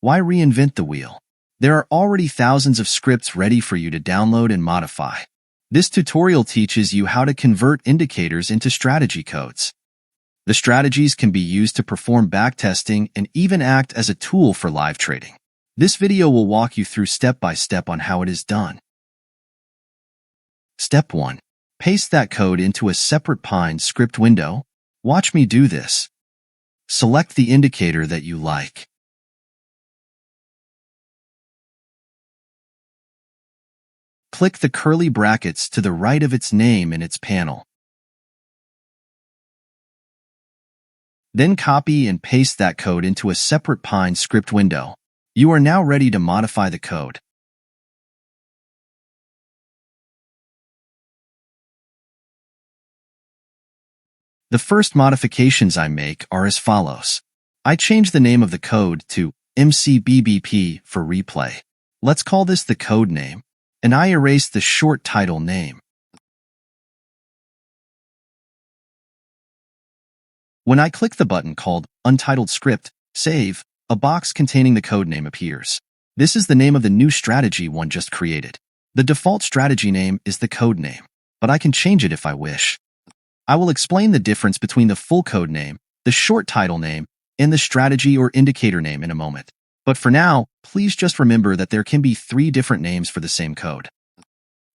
Why reinvent the wheel? There are already thousands of scripts ready for you to download and modify. This tutorial teaches you how to convert indicators into strategy codes. The strategies can be used to perform backtesting and even act as a tool for live trading. This video will walk you through step by step on how it is done. Step 1. Paste that code into a separate pinescript window. Watch me do this. Select the indicator that you like. Click the curly brackets to the right of its name in its panel. Then copy and paste that code into a separate pinescript window. You are now ready to modify the code. The first modifications I make are as follows. I change the name of the code to MCBBP for replay. Let's call this the code name, and I erase the short title name. When I click the button called Untitled Script, Save, a box containing the code name appears. This is the name of the new strategy one just created. The default strategy name is the code name, but I can change it if I wish. I will explain the difference between the full code name, the short title name, and the strategy or indicator name in a moment. But for now, please just remember that there can be 3 different names for the same code.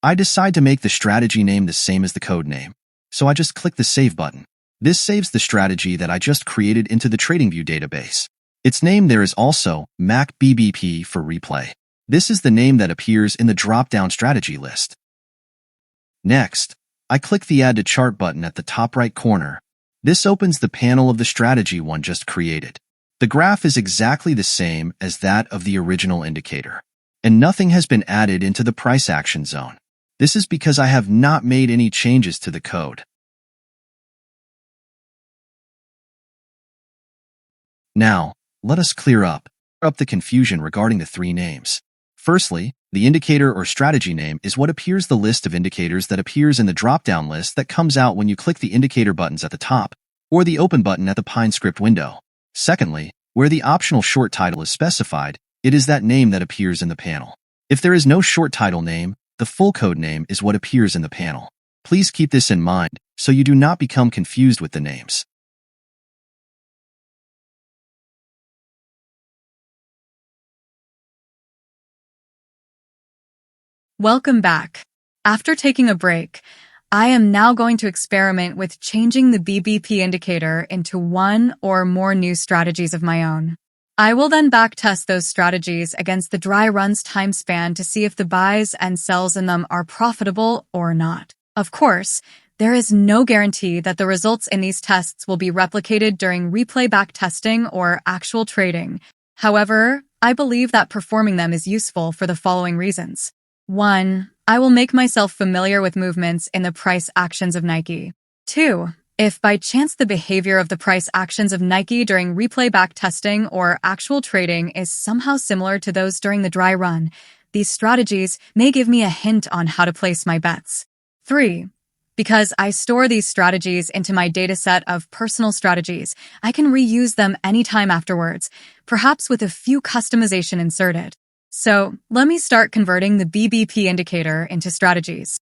I decide to make the strategy name the same as the code name, so I just click the Save button. This saves the strategy that I just created into the Tradingview database. Its name there is also MACBBP for replay. This is the name that appears in the drop-down strategy list. Next, I click the Add to Chart button at the top right corner. This opens the panel of the strategy one just created. The graph is exactly the same as that of the original indicator, and nothing has been added into the price action zone. This is because I have not made any changes to the code. Now, let us clear up the confusion regarding the 3 names. Firstly, the indicator or strategy name is what appears the list of indicators that appears in the drop-down list that comes out when you click the indicator buttons at the top, or the open button at the pinescript window. Secondly, where the optional short title is specified, it is that name that appears in the panel. If there is no short title name, the full code name is what appears in the panel. Please keep this in mind so you do not become confused with the names. Welcome back. After taking a break, I am now going to experiment with changing the BBP indicator into 1 or more new strategies of my own. I will then backtest those strategies against the dry runs time span to see if the buys and sells in them are profitable or not. Of course, there is no guarantee that the results in these tests will be replicated during replay backtesting or actual trading. However, I believe that performing them is useful for the following reasons. 1. I will make myself familiar with movements in the price actions of Nike. 2. If by chance the behavior of the price actions of Nike during replay backtesting or actual trading is somehow similar to those during the dry run, these strategies may give me a hint on how to place my bets. 3. Because I store these strategies into my dataset of personal strategies, I can reuse them anytime afterwards, perhaps with a few customization inserted. So, let me start converting the BBP indicator into strategies.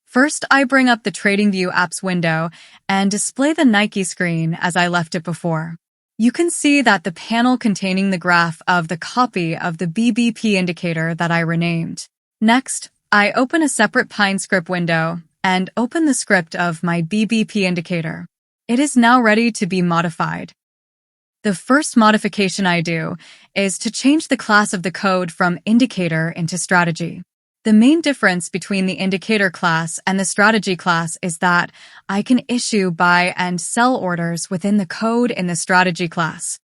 First, I bring up the Tradingview apps window and display the Nike screen as I left it before. You can see that the panel containing the graph of the copy of the BBP indicator that I renamed. Next, I open a separate pinescript window and open the script of my BBP indicator. It is now ready to be modified. The first modification I do is to change the class of the code from indicator into strategy. The main difference between the indicator class and the strategy class is that I can issue buy and sell orders within the code in the strategy class.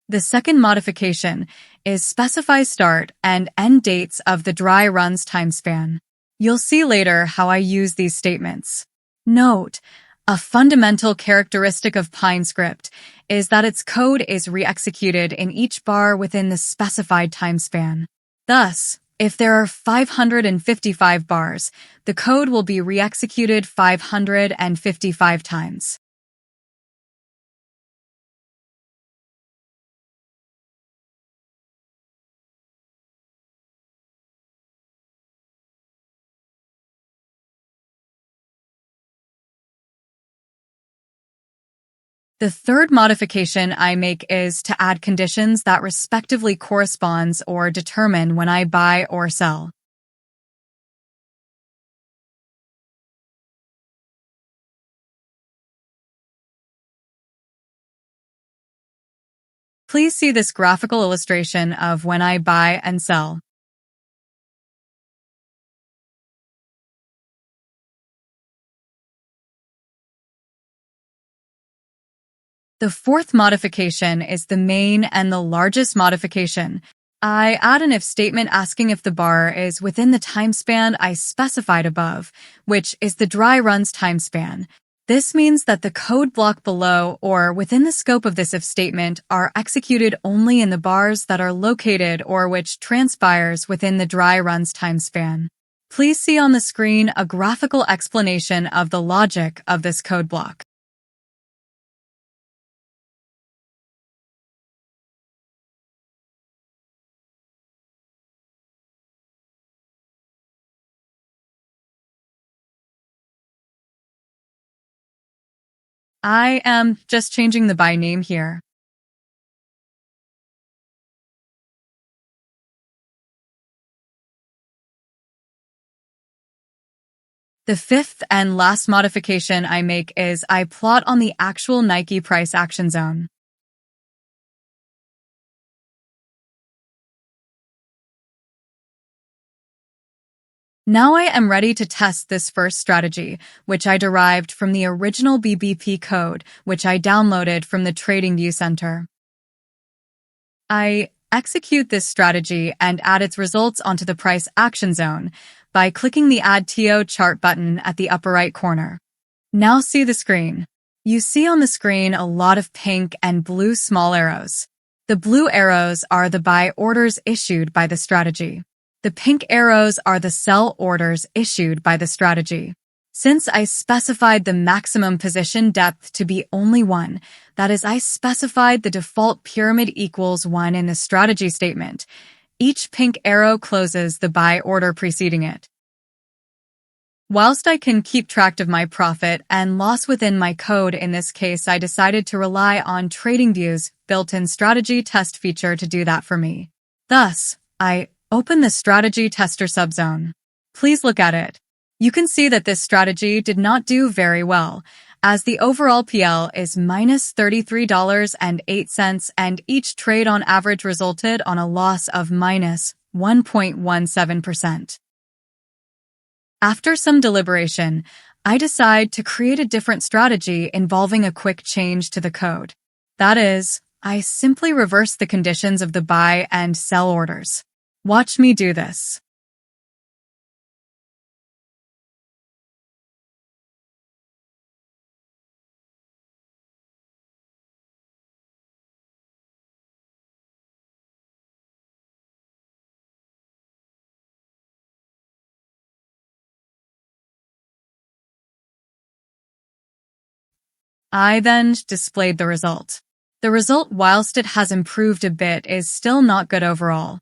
The second modification is specify start and end dates of the dry runs time span. You'll see later how I use these statements. Note, a fundamental characteristic of pinescript is that its code is re-executed in each bar within the specified time span. Thus, if there are 555 bars, the code will be re-executed 555 times. The third modification I make is to add conditions that respectively corresponds or determine when I buy or sell. Please see this graphical illustration of when I buy and sell. The fourth modification is the main and the largest modification. I add an if statement asking if the bar is within the time span I specified above, which is the dry runs time span. This means that the code block below or within the scope of this if statement are executed only in the bars that are located or which transpires within the dry runs time span. Please see on the screen a graphical explanation of the logic of this code block. I am just changing the buy name here. The fifth and last modification I make is I plot on the actual Nike price action zone. Now I am ready to test this first strategy, which I derived from the original BBP code, which I downloaded from the Tradingview Center. I execute this strategy and add its results onto the price action zone by clicking the Add TO chart button at the upper right corner. Now see the screen. You see on the screen a lot of pink and blue small arrows. The blue arrows are the buy orders issued by the strategy. The pink arrows are the sell orders issued by the strategy. Since I specified the maximum position depth to be only 1, that is, I specified the default pyramid equals 1 in the strategy statement, each pink arrow closes the buy order preceding it. Whilst I can keep track of my profit and loss within my code, in this case I decided to rely on Tradingview's built-in strategy test feature to do that for me. Thus, I open the strategy tester subzone. Please look at it. You can see that this strategy did not do very well, as the overall PL is minus $33.08 and each trade on average resulted on a loss of minus 1.17%. After some deliberation, I decide to create a different strategy involving a quick change to the code. That is, I simply reverse the conditions of the buy and sell orders. Watch me do this. I then displayed the result. The result, whilst it has improved a bit, is still not good overall.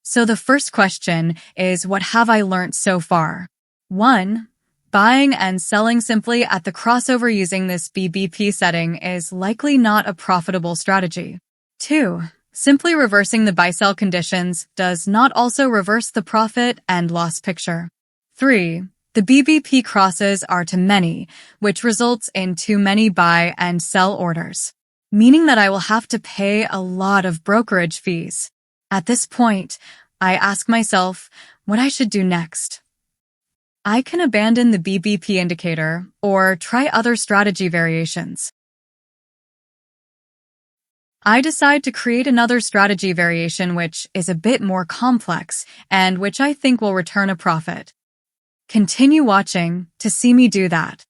So the first question is, what have I learnt so far? 1. Buying and selling simply at the crossover using this BBP setting is likely not a profitable strategy. 2. Simply reversing the buy-sell conditions does not also reverse the profit and loss picture. 3. The BBP crosses are too many, which results in too many buy and sell orders, meaning that I will have to pay a lot of brokerage fees. At this point, I ask myself what I should do next. I can abandon the BBP indicator or try other strategy variations. I decide to create another strategy variation which is a bit more complex and which I think will return a profit. Continue watching to see me do that.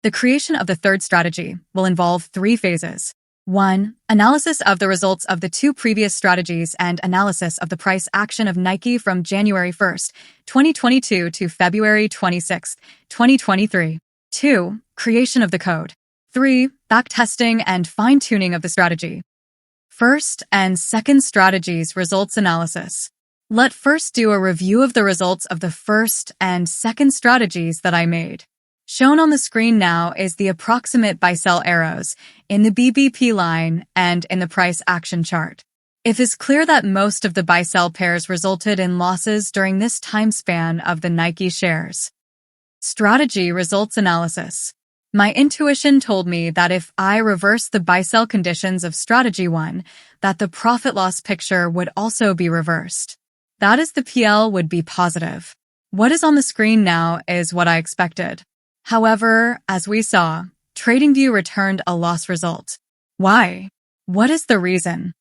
The creation of the third strategy will involve 3 phases. 1. Analysis of the results of the 2 previous strategies and analysis of the price action of Nike from January 1, 2022 to February 26, 2023. 2. Creation of the code. 3. Backtesting and fine-tuning of the strategy. First and second strategies results analysis. Let's first do a review of the results of the first and second strategies that I made. Shown on the screen now is the approximate buy-sell arrows in the BBP line and in the price action chart. It is clear that most of the buy-sell pairs resulted in losses during this time span of the Nike shares. Strategy results analysis. My intuition told me that if I reverse the buy-sell conditions of strategy 1, that the profit-loss picture would also be reversed. That is, the PL would be positive. What is on the screen now is what I expected. However, as we saw, Tradingview returned a loss result. Why? What is the reason?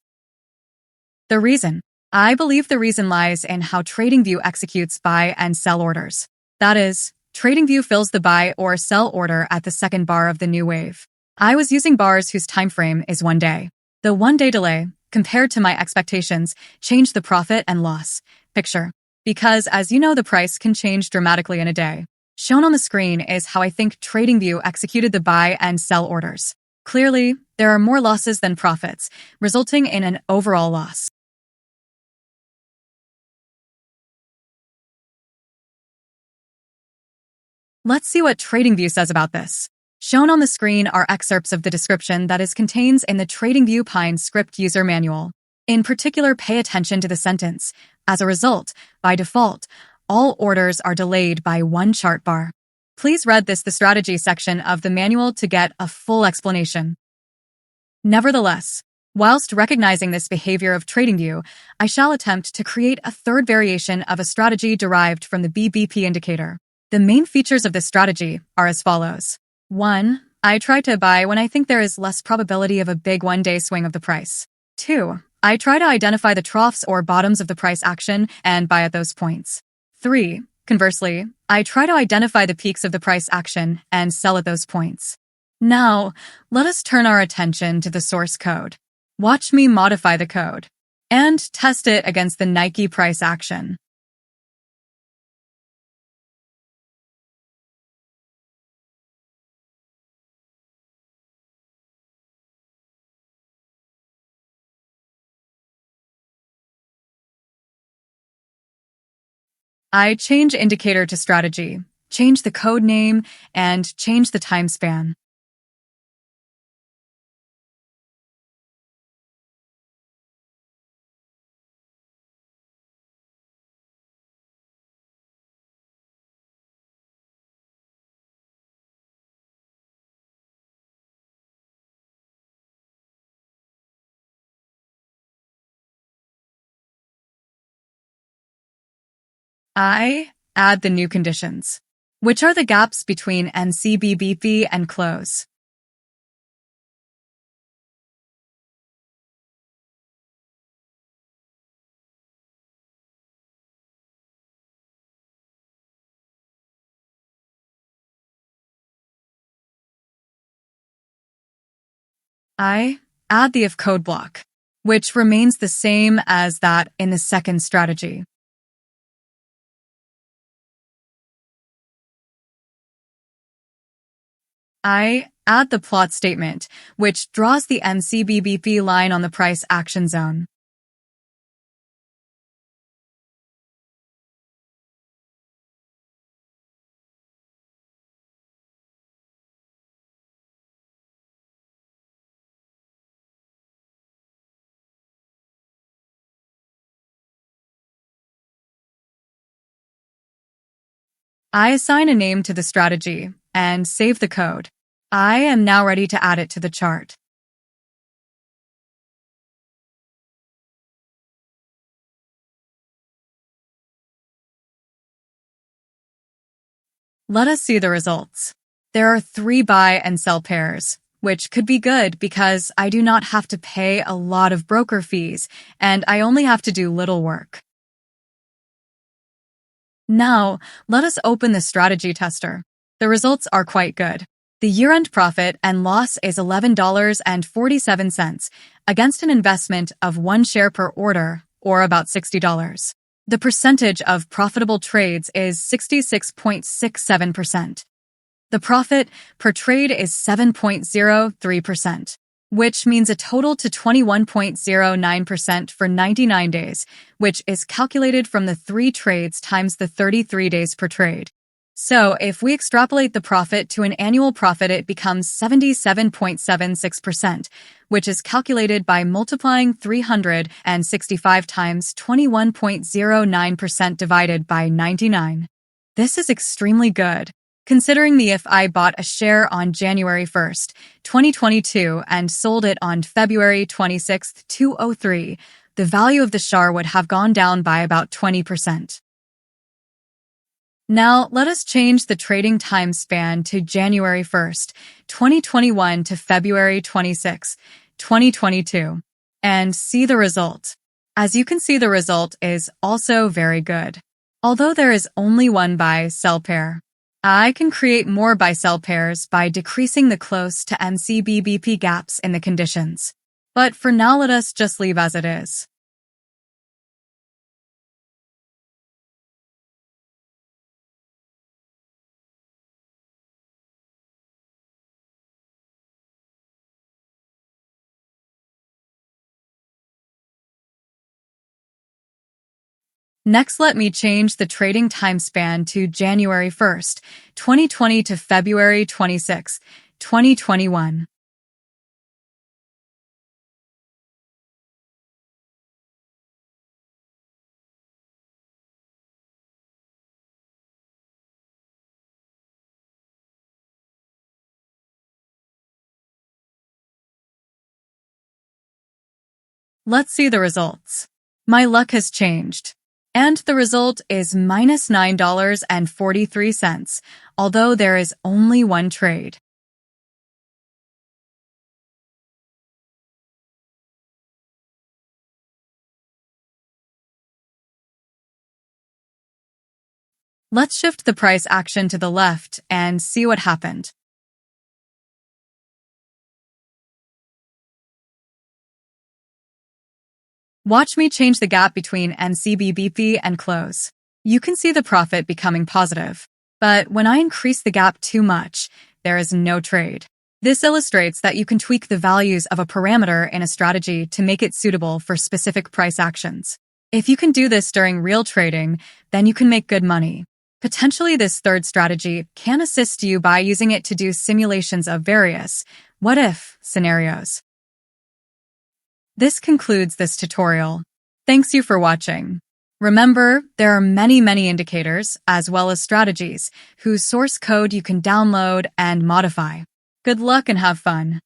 I believe the reason lies in how Tradingview executes buy and sell orders. That is, Tradingview fills the buy or sell order at the second bar of the new wave. I was using bars whose time frame is 1 day. The 1-day delay, compared to my expectations, changed the profit and loss picture. Because, as you know, the price can change dramatically in a day. Shown on the screen is how I think Tradingview executed the buy and sell orders. Clearly, there are more losses than profits, resulting in an overall loss. Let's see what Tradingview says about this. Shown on the screen are excerpts of the description that is contained in the Tradingview pinescript user manual. In particular, pay attention to the sentence. As a result, by default, all orders are delayed by 1 chart bar. Please read the strategy section of the manual to get a full explanation. Nevertheless, whilst recognizing this behavior of Tradingview, I shall attempt to create a third variation of a strategy derived from the BBP indicator. The main features of this strategy are as follows. 1. I try to buy when I think there is less probability of a big 1-day swing of the price. 2. I try to identify the troughs or bottoms of the price action and buy at those points. 3. Conversely, I try to identify the peaks of the price action and sell at those points. Now, let us turn our attention to the source code. Watch me modify the code and test it against the Nike price action. I change indicator to strategy, change the code name, and change the time span. I add the new conditions, which are the gaps between NCBBP and close. I add the if code block, which remains the same as that in the second strategy. I add the plot statement, which draws the NCBBP line on the price action zone. I assign a name to the strategy and save the code. I am now ready to add it to the chart. Let us see the results. There are 3 buy and sell pairs, which could be good because I do not have to pay a lot of broker fees and I only have to do little work. Now, let us open the strategy tester. The results are quite good. The year-end profit and loss is $11.47 against an investment of 1 share per order, or about $60. The percentage of profitable trades is 66.67%. The profit per trade is 7.03%. which means a total to 21.09% for 99 days, which is calculated from the 3 trades times the 33 days per trade. So if we extrapolate the profit to an annual profit, it becomes 77.76%, which is calculated by multiplying 365 times 21.09% divided by 99. This is extremely good, considering the if I bought a share on January 1st, 2022 and sold it on February 26th, 2003, the value of the share would have gone down by about 20%. Now, let us change the trading time span to January 1st, 2021 to February 26th, 2022, and see the result. As you can see, the result is also very good. Although there is only one buy-sell pair, I can create more buy-sell pairs by decreasing the close to MCBBP gaps in the conditions. But for now, let us just leave as it is. Next, let me change the trading time span to January 1st, 2020 to February 26th, 2021. Let's see the results. My luck has changed. And the result is minus $9.43, although there is only one trade. Let's shift the price action to the left and see what happened. Watch me change the gap between MCBBP and close. You can see the profit becoming positive. But when I increase the gap too much, there is no trade. This illustrates that you can tweak the values of a parameter in a strategy to make it suitable for specific price actions. If you can do this during real trading, then you can make good money. Potentially, this third strategy can assist you by using it to do simulations of various what-if scenarios. This concludes this tutorial. Thanks you for watching. Remember, there are many indicators, as well as strategies, whose source code you can download and modify. Good luck and have fun.